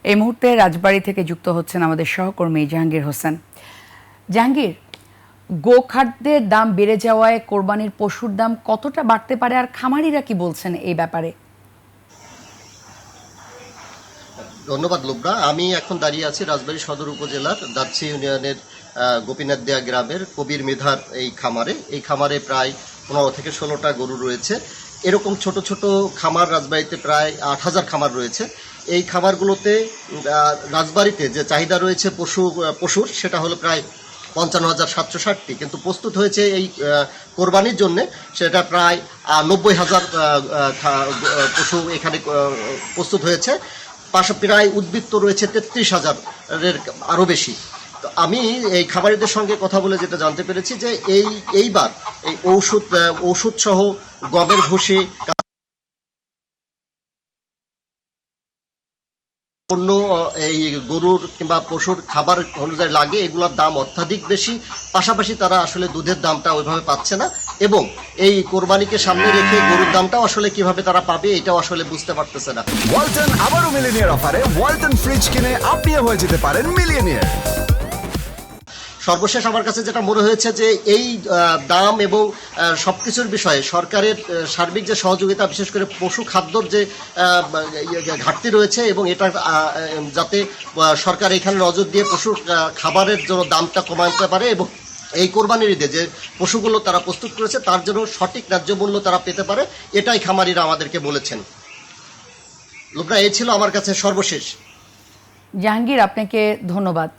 এই মুহূর্তে রাজবাড়ী থেকে যুক্ত হচ্ছেন আমাদের সহকর্মী জাহাঙ্গীর হোসেন। জাহাঙ্গীর, গোখাদ্যের দাম বেড়ে যাওয়ায় কোরবানির পশুর দাম কতটা বাড়তে পারে আর খামারিরা কি বলছেন এই ব্যাপারে? ধন্যবাদ লুবনা। আমি এখন দাঁড়িয়ে আছি রাজবাড়ী সদর উপজেলার দাচ্ছি ইউনিয়নের গোপীনাথ দেয়া গ্রামের কবির মেধার এই খামারে। এই খামারে প্রায় 15 থেকে 16টা গরু রয়েছে। এরকম ছোট ছোট খামার রাজবাড়ীতে প্রায় 8,000 খামার রয়েছে। এই খামারগুলোতে রাজবাড়ীতে যে চাহিদা রয়েছে পশুর সেটা হলো প্রায় 55,760টি, কিন্তু প্রস্তুত হয়েছে এই কোরবানির জন্য সেটা প্রায় 90,000 পশু এখানে প্রস্তুত হয়েছে। পাশে প্রায় উদ্বৃত্ত রয়েছে 33,000-এর আরও বেশি। তো আমি এই খামারিদের সঙ্গে কথা বলে যেটা জানতে পেরেছি যে এইবার এই ঔষধ সহ গমের ভুসি, অন্য এই গরুর কিংবা পশুর খাবার অনুযায়ী লাগে, এগুলোর দাম অত্যাধিক বেশি। পাশাপাশি তারা আসলে দুধের দামটা ওইভাবে পাচ্ছে না, এবং এই কোরবানিকে সামনে রেখে গরুর দামটাও আসলে কিভাবে তারা পাবে এটাও আসলে বুঝতে পারতেছে না। ওয়ালটন আবারও মিলিয়নিয়ার অফারে ওয়ালটন ফ্রিজ কিনে আপনিও হয়ে যেতে পারেন মিলিয়নিয়ার। সর্বশেষ আমার কাছে যেটা মনে হয়েছে যে এই দাম এবং সবকিছুর বিষয়ে সরকারের সার্বিক যে সহযোগিতা, বিশেষ করে পশু খাদ্যর যে ঘাটতি রয়েছে, এবং এটা যাতে সরকার এখানে নজর দিয়ে পশুর খাবারের জন্য দামটা কমাতে পারে, এবং এই কোরবানির ঈদে যে পশুগুলো তারা প্রস্তুত করেছে তার জন্য সঠিক ন্যায্য মূল্য তারা পেতে পারে, এটাই খামারিরা আমাদেরকে বলেছেন। লুবনা, এই ছিল আমার কাছে সর্বশেষ। জাহাঙ্গীর, আপনাকে ধন্যবাদ।